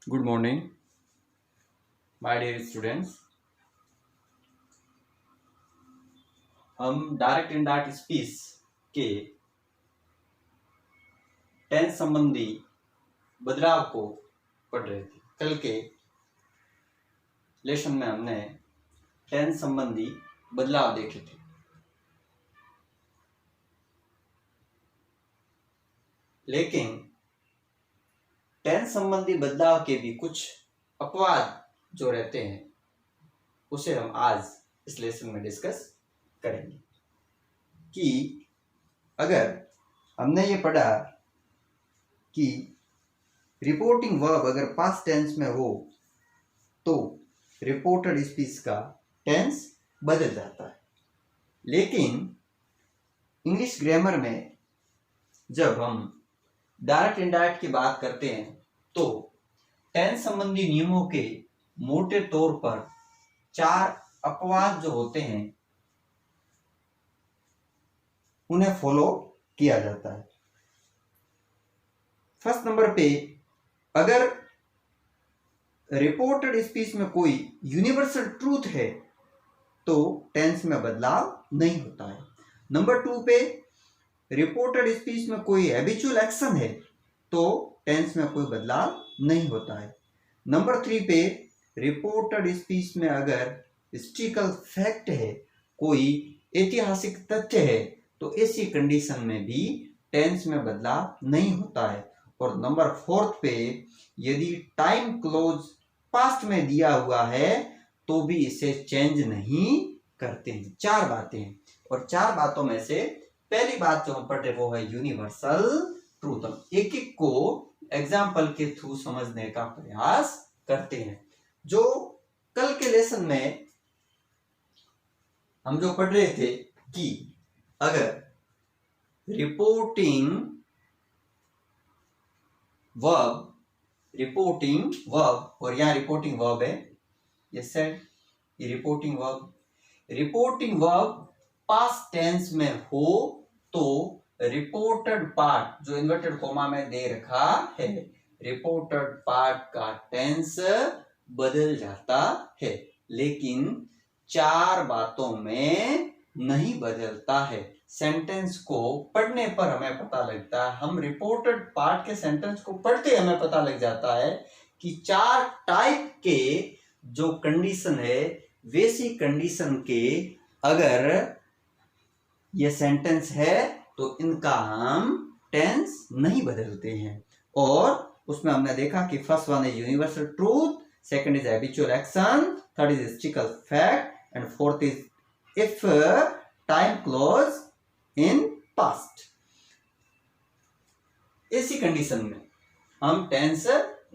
Good morning my dear students. हम direct indirect speech के tense संबंधी बदलाव को पढ़ रहे थे। कल के लेसन में हमने टेंस संबंधी बदलाव देखे थे। लेकिन टेंस संबंधी बदलाव के भी कुछ अपवाद जो रहते हैं उसे हम आज इस लेसन में डिस्कस करेंगे कि अगर हमने ये पढ़ा कि रिपोर्टिंग वर्ब अगर पास्ट टेंस में हो तो रिपोर्टेड स्पीच का टेंस बदल जाता है। लेकिन इंग्लिश ग्रामर में जब हम डायरेक्ट इनडायरेक्ट की बात करते हैं तो टेंस संबंधी नियमों के मोटे तौर पर 4 अपवाद जो होते हैं उन्हें फॉलो किया जाता है। फर्स्ट नंबर पे अगर रिपोर्टेड स्पीच में कोई यूनिवर्सल ट्रूथ है तो टेंस में बदलाव नहीं होता है। नंबर 2 पे रिपोर्टेड स्पीच में कोई हैबिचुअल एक्शन है तो टेंस में कोई बदलाव नहीं होता है। नंबर 3 पे रिपोर्टेड स्पीच में अगर हिस्टोरिकल फैक्ट है, कोई ऐतिहासिक तथ्य है तो ऐसी कंडीशन में भी टेंस में बदलाव नहीं होता है। और नंबर 4 पे यदि टाइम क्लोज पास्ट में दिया हुआ है तो भी इसे चेंज नहीं करते हैं। 4 बातें हैं और 4 बातों में से पहली बात जो हम पढ़ रहे वो है यूनिवर्सल ट्रूथ। हम एक एक को एग्जाम्पल के थ्रू समझने का प्रयास करते हैं। जो कल के लेसन में हम जो पढ़ रहे थे कि अगर रिपोर्टिंग वर्ब और यहाँ रिपोर्टिंग वर्ब है, ये सेड ये रिपोर्टिंग वर्ब पास्ट टेंस में हो तो रिपोर्टेड पार्ट जो इन्वर्टेड कोमा में दे रखा है, रिपोर्टेड पार्ट का टेंस बदल जाता है। लेकिन 4 बातों में नहीं बदलता है। सेंटेंस को पढ़ने पर हमें पता लगता है, हम रिपोर्टेड पार्ट के सेंटेंस को पढ़ते हमें पता लग जाता है कि 4 टाइप के जो कंडीशन है वैसी कंडीशन के अगर ये सेंटेंस है तो इनका हम टेंस नहीं बदलते हैं। और उसमें हमने देखा कि first one is universal truth, second is habitual action, third is historical fact and fourth is if time close in past. ऐसी कंडीशन में हम टेंस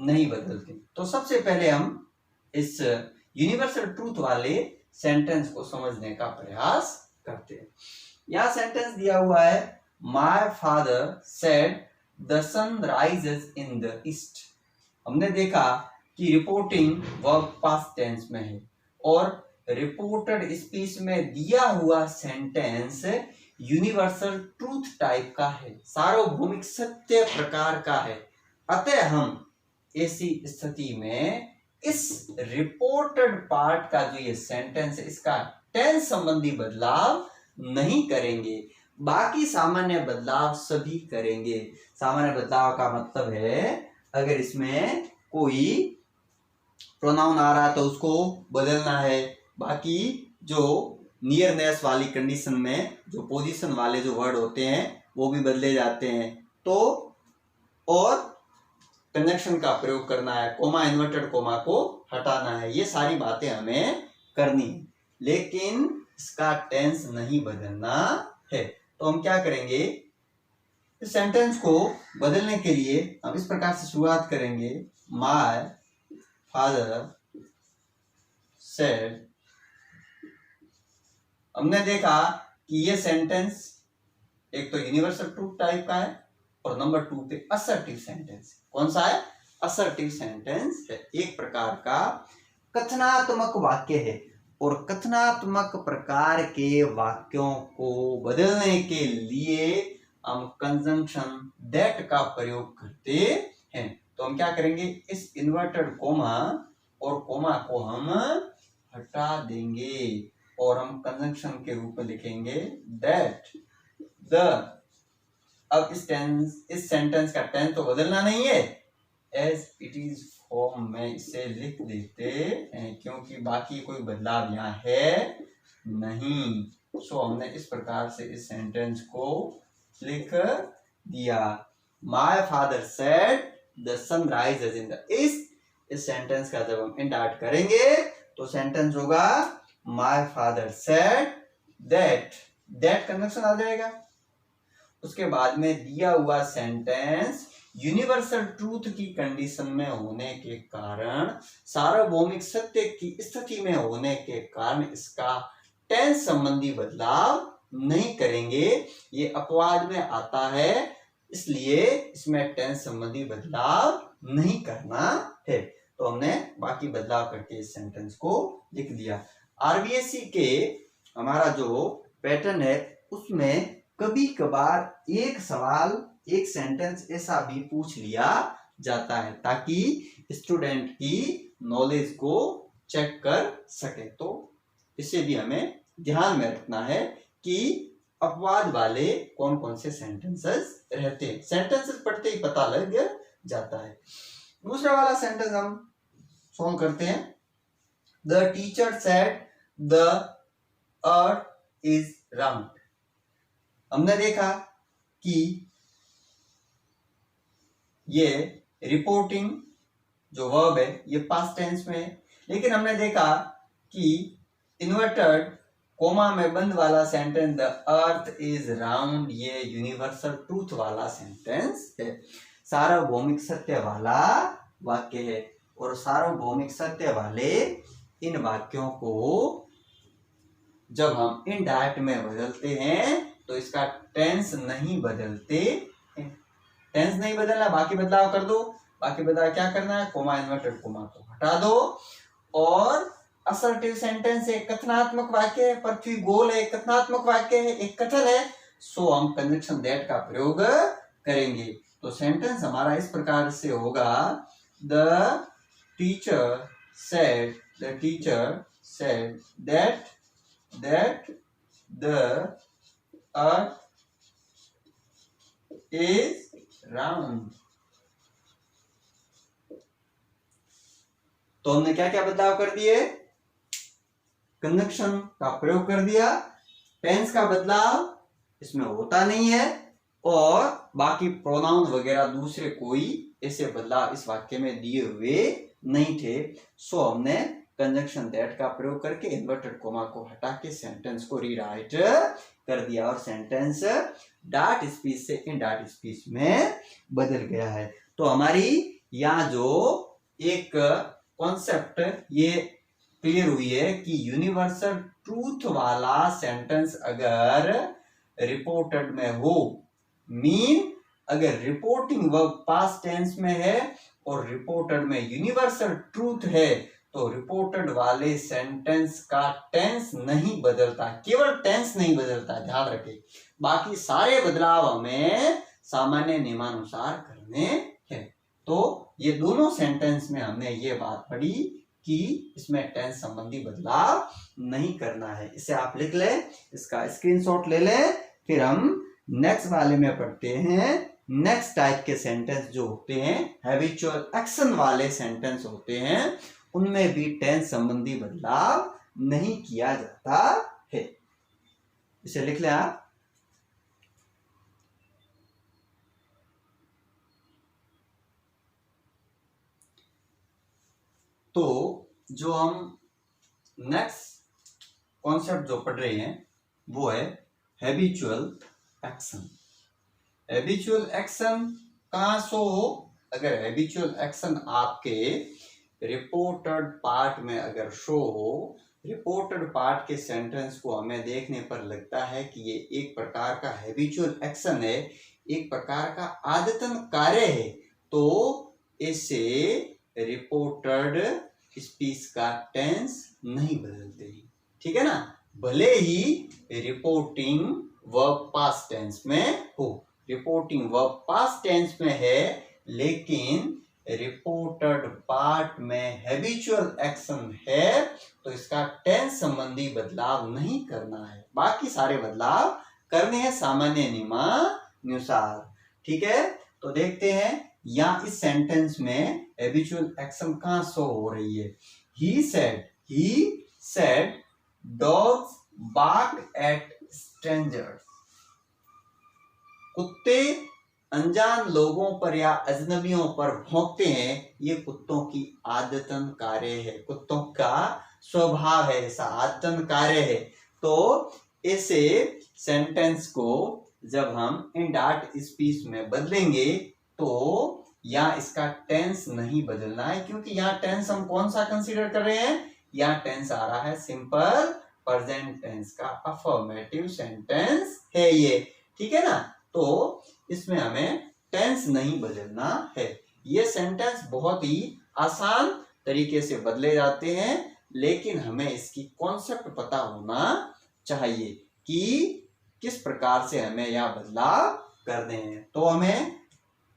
नहीं बदलते। तो सबसे पहले हम इस यूनिवर्सल ट्रूथ वाले सेंटेंस को समझने का प्रयास करते हैं। यहां सेंटेंस दिया हुआ है, my father said the sun rises in the east. हमने देखा कि रिपोर्टिंग वर्ब पास्ट टेंस में है और रिपोर्टेड स्पीच में दिया हुआ सेंटेंस यूनिवर्सल ट्रूथ टाइप का है, सार्वभौमिक सत्य प्रकार का है। अतः हम ऐसी स्थिति में इस रिपोर्टेड पार्ट का जो ये सेंटेंस है इसका टेंस संबंधी बदलाव नहीं करेंगे, बाकी सामान्य बदलाव सभी करेंगे। सामान्य बदलाव का मतलब है अगर इसमें कोई प्रोनाउन आ रहा है तो उसको बदलना है, बाकी जो नियरनेस वाली कंडीशन में जो पोजीशन वाले जो वर्ड होते हैं वो भी बदले जाते हैं। तो और कंजंक्शन का प्रयोग करना है, कोमा इन्वर्टेड कोमा को हटाना है, ये सारी बातें हमें करनी है। लेकिन इसका टेंस नहीं बदलना है। तो हम क्या करेंगे, इस सेंटेंस को बदलने के लिए हम इस प्रकार से शुरुआत करेंगे, माय फादर सेड। हमने देखा कि ये सेंटेंस एक तो यूनिवर्सल ट्रूथ टाइप का है और नंबर 2 पे असर्टिव सेंटेंस। कौन सा है? असर्टिव सेंटेंस है, एक प्रकार का कथनात्मक वाक्य है। और कथनात्मक प्रकार के वाक्यों को बदलने के लिए हम कंजंक्शन दैट का प्रयोग करते हैं। तो हम क्या करेंगे, इस इन्वर्टेड कोमा और कोमा को हम हटा देंगे और हम कंजंक्शन के रूप में लिखेंगे दैट द, अब इस सेंटेंस का टेंस तो बदलना नहीं है, एज इट इज फॉर्म में इसे लिख देते हैं क्योंकि बाकी कोई बदलाव यहाँ है नहीं। सो हमने इस प्रकार से इस सेंटेंस को लिख दिया। My father said the sun rises in the east. इस सेंटेंस का जब हम इंडार्ट करेंगे तो सेंटेंस होगा my father said that, that conjunction आ जाएगा। उसके बाद में दिया हुआ सेंटेंस यूनिवर्सल ट्रूथ की कंडीशन में होने के कारण, सार्वभौमिक सत्य की स्थिति में होने के कारण इसका टेंस संबंधी बदलाव नहीं करेंगे। ये अपवाद में आता है, इसलिए इसमें टेंस संबंधी बदलाव नहीं करना है। तो हमने बाकी बदलाव करके इस सेंटेंस को लिख दिया। आरबीएससी के हमारा जो पैटर्न है उसमें कभी कभार एक सवाल, एक सेंटेंस ऐसा भी पूछ लिया जाता है ताकि स्टूडेंट की नॉलेज को चेक कर सके। तो इसे भी हमें ध्यान में रखना है कि अपवाद वाले कौन कौन से सेंटेंसेस रहते हैं। सेंटेंसेस पढ़ते ही पता लग जाता है। दूसरा वाला सेंटेंस हम सॉल्व करते हैं। The teacher said the earth is round. हमने देखा कि ये रिपोर्टिंग जो वर्ब है ये पास्ट टेंस में है, लेकिन हमने देखा कि इन्वर्टेड कोमा में बंद वाला sentence the earth is round ये यूनिवर्सल ट्रूथ वाला सेंटेंस है, सार्वभौमिक सत्य वाला वाक्य है। और सार्वभौमिक सत्य वाले इन वाक्यों को जब हम इनडायरेक्ट में बदलते हैं तो इसका टेंस नहीं बदलते। टेंस नहीं बदलना, बाकी बदलाव कर दो। बाकी बदलाव क्या करना है, कोमा इन्वर्टेड कोमा को हटा दो। और असर्टिव सेंटेंस है, कथनात्मक वाक्य है, पृथ्वी गोल है, कथनात्मक वाक्य है, एक कथन है। सो हम कंजंक्शन दैट का प्रयोग करेंगे। तो सेंटेंस हमारा इस प्रकार से होगा, the teacher said that the earth is round. तो हमने क्या क्या बदलाव कर दिए, कंजंक्शन का प्रयोग कर दिया, टेंस का बदलाव इसमें होता नहीं है और बाकी प्रोनाउन वगैरह दूसरे कोई ऐसे बदलाव इस वाक्य में दिए हुए नहीं थे। सो हमने कंजंक्शन दैट का प्रयोग करके इन्वर्टेड कोमा को हटा के सेंटेंस को रीराइट कर दिया और सेंटेंस डार्ट स्पीच से इनडार्ट स्पीच में बदल गया है। तो हमारी यहाँ जो एक कॉन्सेप्ट ये क्लियर हुई है कि यूनिवर्सल ट्रूथ वाला सेंटेंस अगर रिपोर्टेड में हो, मीन अगर रिपोर्टिंग वर्ब पास्ट टेंस में है और रिपोर्टेड में यूनिवर्सल ट्रूथ है तो रिपोर्टेड वाले सेंटेंस का टेंस नहीं बदलता, केवल टेंस नहीं बदलता, ध्यान रखें। बाकी सारे बदलाव हमें सामान्य नियमानुसार करने हैं। तो ये दोनों सेंटेंस में हमने ये बात पढ़ी कि इसमें टेंस संबंधी बदलाव नहीं करना है। इसे आप लिख ले, इसका स्क्रीनशॉट ले ले। फिर हम नेक्स्ट वाले में पढ़ते हैं। नेक्स्ट टाइप के सेंटेंस जो होते हैं हैबिचुअल एक्शन वाले सेंटेंस होते हैं, उनमें भी टेंस संबंधी बदलाव नहीं किया जाता है। इसे लिख ले आप। तो जो हम नेक्स्ट कॉन्सेप्ट जो पढ़ रहे हैं वो है हैबिचुअल एक्शन। हैबिचुअल एक्शन कहाँ शो हो, अगर हैबिचुअल एक्शन आपके रिपोर्टेड पार्ट में अगर शो हो, रिपोर्टेड पार्ट के सेंटेंस को हमें देखने पर लगता है कि ये एक प्रकार का हैबिचुअल एक्शन है, एक प्रकार का आदतन कार्य है, तो इसे रिपोर्टेड स्पीच का टेंस नहीं बदलते हैं, ठीक है ना। भले ही रिपोर्टिंग वर्ब पास्ट टेंस में हो, रिपोर्टिंग वर्ब पास्ट टेंस में है, लेकिन रिपोर्टेड पार्ट में हैबिचुअल एक्शन है तो इसका टेंस संबंधी बदलाव नहीं करना है, बाकी सारे बदलाव करने हैं सामान्य नियमानुसार। ठीक है, तो देखते हैं यहाँ इस सेंटेंस में हैबिचुअल एक्शन कहाँ शो हो रही है। He said dogs bark at strangers. कुत्ते अनजान लोगों पर या अजनबियों पर भौंकते हैं, ये कुत्तों की आदतन कार्य है, कुत्तों का स्वभाव है, ऐसा आदतन कार्य है। तो ऐसे सेंटेंस को जब हम इन डॉट स्पीच में बदलेंगे तो यहाँ इसका टेंस नहीं बदलना है, क्योंकि यहाँ टेंस हम कौन सा कंसीडर कर रहे हैं, यहाँ टेंस आ रहा है सिंपल प्रेजेंट टेंस का, अफर्मेटिव सेंटेंस है ये। ठीक है ना, तो इसमें हमें टेंस नहीं बदलना है। ये सेंटेंस बहुत ही आसान तरीके से बदले जाते हैं, लेकिन हमें इसकी कॉन्सेप्ट पता होना चाहिए कि किस प्रकार से हमें यह बदलाव करने हैं। तो हमें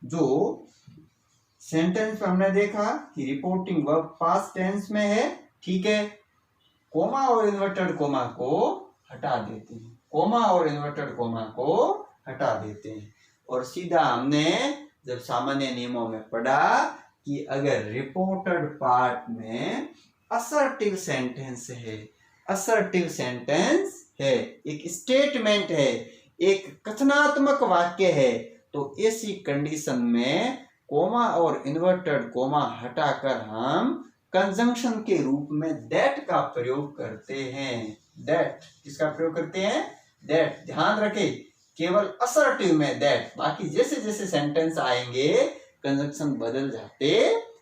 जो सेंटेंस में हमने देखा कि रिपोर्टिंग वर्ब पास्ट टेंस में है, ठीक है, कोमा और इन्वर्टेड कोमा को हटा देते हैं, कोमा और इन्वर्टेड कोमा को हटा देते हैं। और सीधा हमने जब सामान्य नियमों में पढ़ा कि अगर रिपोर्टेड पार्ट में असर्टिव सेंटेंस है, असर्टिव सेंटेंस है, एक स्टेटमेंट है, एक कथनात्मक वाक्य है, तो ऐसी कंडीशन में कोमा और इन्वर्टेड कोमा हटाकर हम कंजंक्शन के रूप में दैट का प्रयोग करते हैं। दैट किसका प्रयोग करते हैं, दैट। ध्यान रखें, केवल असर्टिव में दैट, बाकी जैसे जैसे सेंटेंस आएंगे कंजंक्शन बदल जाते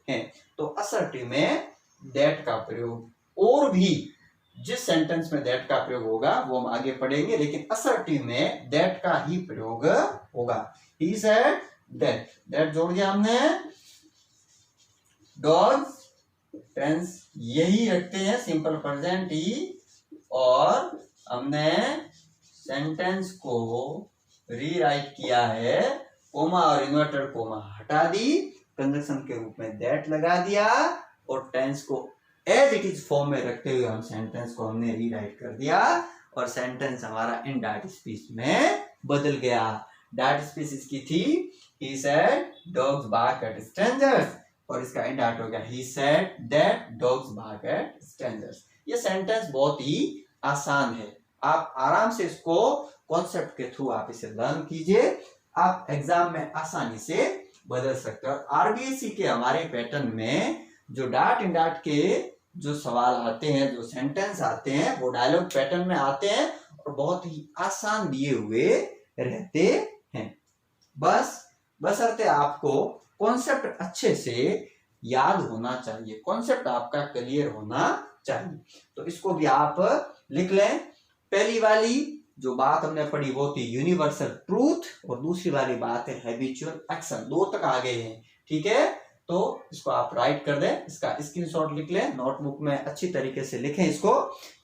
हैं। तो असर्टिव में दैट का प्रयोग, और भी जिस सेंटेंस में दैट का प्रयोग होगा वो हम आगे पढ़ेंगे, लेकिन असर्टिव में दैट का ही प्रयोग होगा। ही सेड दैट, दैट जोड़ दिया हमने। डॉग्स टेंस यही रखते हैं, सिंपल प्रेजेंट ही, और हमने सेंटेंस को रीराइट किया है, कोमा और इन्वर्टेड कोमा हटा दी, कंजंक्शन के रूप में दैट लगा दिया, और टेंस को एज इट इज फॉर्म में रखते हुए हम सेंटेंस को हमने रीराइट कर दिया, और सेंटेंस हमारा इन डॉट स्पीच में बदल गया। डॉट स्पीच इसकी थी he said dogs bark at strangers, और इसका इन डॉट हो गया he said that dogs bark at strangers. ये सेंटेंस बहुत ही आसान है, आप आराम से इसको कॉन्सेप्ट के थ्रू आप इसे लर्न कीजिए, आप एग्जाम में आसानी से बदल सकते हो। आरबीएससी के हमारे पैटर्न में जो डॉट इन डॉट के जो सवाल आते हैं, जो सेंटेंस आते हैं, वो डायलॉग पैटर्न में आते हैं और बहुत ही आसान दिए हुए रहते हैं। बशर्ते आपको कॉन्सेप्ट अच्छे से याद होना चाहिए, कॉन्सेप्ट आपका क्लियर होना चाहिए। तो इसको भी आप लिख लें। पहली वाली जो बात हमने पढ़ी वो थी यूनिवर्सल ट्रूथ, और दूसरी वाली बात है हैबिचुअल एक्शन। 2 तक आ गए हैं, ठीक है, तो इसको आप राइट कर दें, इसका स्क्रीनशॉट लिख लें, नोटबुक में अच्छी तरीके से लिखें इसको।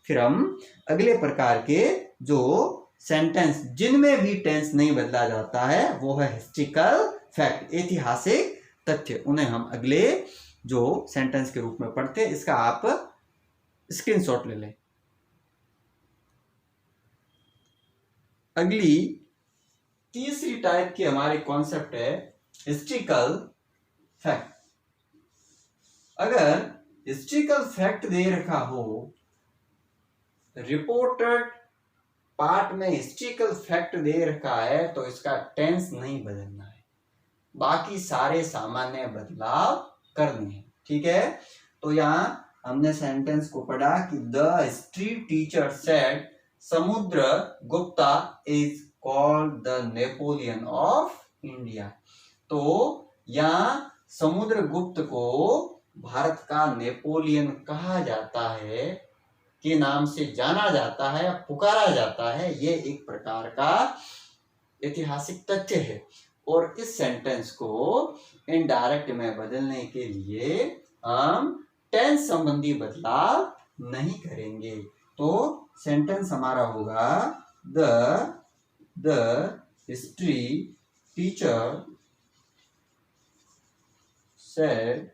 फिर हम अगले प्रकार के जो सेंटेंस जिनमें भी टेंस नहीं बदला जाता है वो है हिस्ट्रिकल फैक्ट, ऐतिहासिक तथ्य, उन्हें हम अगले जो सेंटेंस के रूप में पढ़ते हैं। इसका आप स्क्रीनशॉट ले लें। अगली तीसरी टाइप की हमारी कॉन्सेप्ट है हिस्ट्रिकल फैक्ट। अगर हिस्ट्रिकल फैक्ट दे रखा हो, रिपोर्टेड पार्ट में हिस्ट्रिकल फैक्ट दे रखा है, तो इसका टेंस नहीं बदलना है, बाकी सारे सामान्य बदलाव करने हैं, ठीक है। तो यहाँ हमने सेंटेंस को पढ़ा कि द हिस्ट्री टीचर सेड समुद्र Gupta is called the Napoleon of India. तो यहाँ समुद्रगुप्त को भारत का नेपोलियन कहा जाता है, के नाम से जाना जाता है, पुकारा जाता है। ये एक प्रकार का ऐतिहासिक तथ्य है, और इस सेंटेंस को इनडायरेक्ट में बदलने के लिए हम टेंस संबंधी बदलाव नहीं करेंगे। तो सेंटेंस हमारा होगा the history teacher said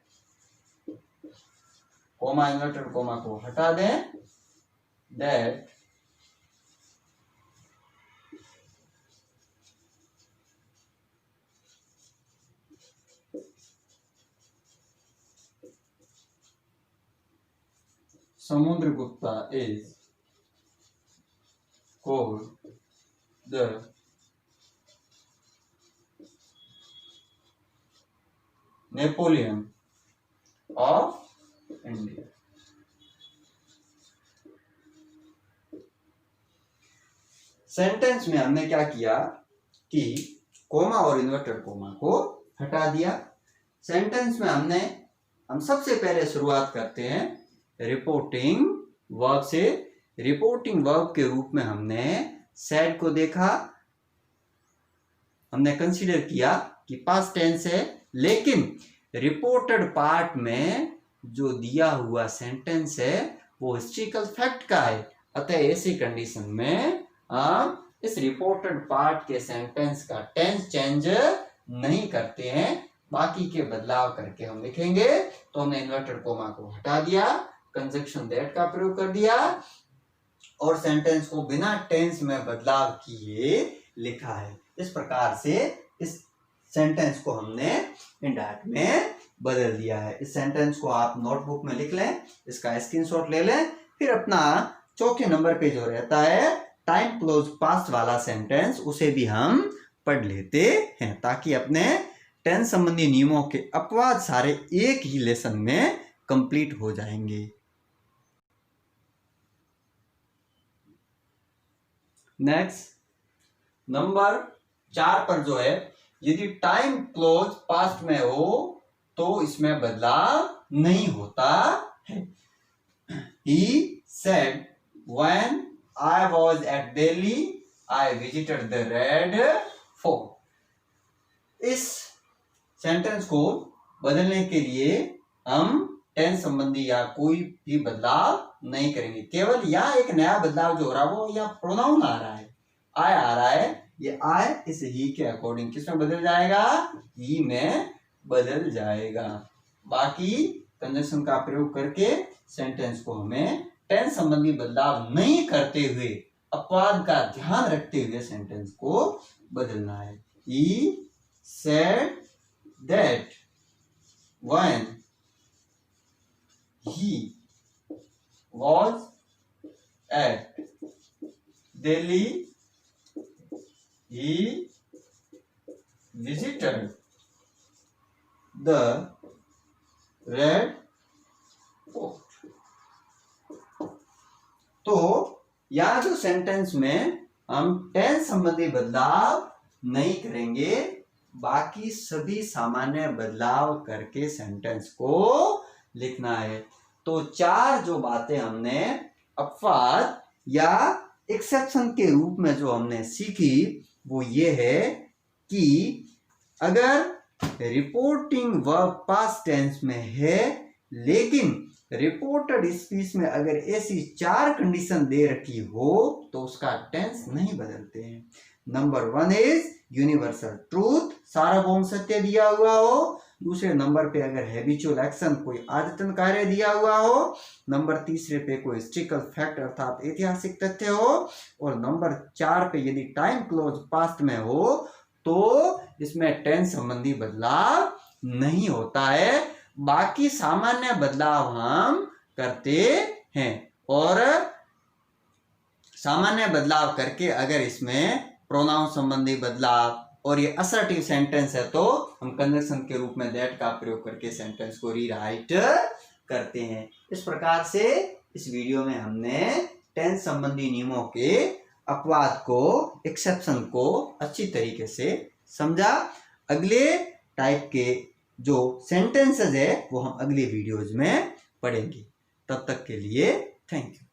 coma inverted coma को हटा दें, that Samudragupta is called the Napoleon of India. Sentence में हमने क्या किया कि कोमा और इन्वर्टेड कोमा को हटा दिया। सेंटेंस में हम सबसे पहले शुरुआत करते हैं रिपोर्टिंग वर्ब से। रिपोर्टिंग वर्ब के रूप में हमने सेड को देखा, हमने कंसीडर किया कि पास्ट टेंस है, लेकिन रिपोर्टेड पार्ट में जो दिया हुआ सेंटेंस है वो हिस्ट्रिकल फैक्ट का है। अतः ऐसी कंडीशन में हम इस रिपोर्टेड पार्ट के सेंटेंस का टेंस चेंज नहीं करते हैं, बाकी के बदलाव करके हम लिखेंगे। तो हमने इन्वर्टेड कोमा को हटा दिया, कंजक्शन दैट का प्रयोग कर दिया और सेंटेंस को बिना टेंस में बदलाव किए लिखा है। इस प्रकार से इस सेंटेंस को हमने इंडायरेक्ट में बदल दिया है। इस सेंटेंस को आप नोटबुक में लिख लें, इसका स्क्रीनशॉट ले लें, फिर अपना चौथे नंबर पे जो रहता है टाइम क्लोज पास्ट वाला सेंटेंस उसे भी हम पढ़ लेते हैं, ताकि अपने टेंस संबंधी नियमों के अपवाद सारे एक ही लेसन में कंप्लीट हो जाएंगे। नेक्स्ट नंबर 4 पर जो है, यदि टाइम क्लोज पास्ट में हो तो इसमें बदलाव नहीं होता है। He said, when I was at Delhi, I visited the Red Fort. इस सेंटेंस को बदलने के लिए हम टेंस संबंधी या कोई भी बदलाव नहीं करेंगे। केवल यहाँ एक नया बदलाव जो हो रहा है वो यहाँ प्रोनाउन आ रहा है, आई आ रहा है। ये आई इस ही के अकॉर्डिंग किस में बदल जाएगा? ही में बदल जाएगा। बाकी कंजक्शन का प्रयोग करके सेंटेंस को हमें टेंस संबंधी बदलाव नहीं करते हुए, अपवाद का ध्यान रखते हुए सेंटेंस को बदलना है। He said that when he was at Delhi, he visited the Red Fort. तो यहाँ जो सेंटेंस में हम टेंस संबंधी बदलाव नहीं करेंगे, बाकी सभी सामान्य बदलाव करके सेंटेंस को लिखना है। तो 4 जो बातें हमने अपवाद या एक्सेप्शन के रूप में जो हमने सीखी वो ये है कि अगर रिपोर्टिंग वर्ब पास्ट टेंस में है, लेकिन रिपोर्टेड स्पीच में अगर ऐसी 4 कंडीशन दे रखी हो तो उसका टेंस नहीं बदलते हैं। नंबर 1 इज यूनिवर्सल ट्रूथ, सार्वभौम सत्य दिया हुआ हो। दूसरे नंबर पे अगर हैबिचुअल एक्शन, कोई आदतन कार्य दिया हुआ हो। नंबर 3 पे कोई हिस्ट्रिकल फैक्ट अर्थात ऐतिहासिक तथ्य हो। और नंबर 4 पे यदि टाइम क्लोज पास्ट में हो तो इसमें टेंस संबंधी बदलाव नहीं होता है। बाकी सामान्य बदलाव हम करते हैं, और सामान्य बदलाव करके अगर इसमें प्रोनाउन संबंधी बदलाव और ये असर्टिव सेंटेंस है तो हम कंजक्शन के रूप में दैट का प्रयोग करके सेंटेंस को रीराइट करते हैं। इस प्रकार से इस वीडियो में हमने टेंस संबंधी नियमों के अपवाद को, एक्सेप्शन को अच्छी तरीके से समझा। अगले टाइप के जो सेंटेंसेस है वो हम अगले वीडियोज में पढ़ेंगे। तब तक के लिए थैंक यू।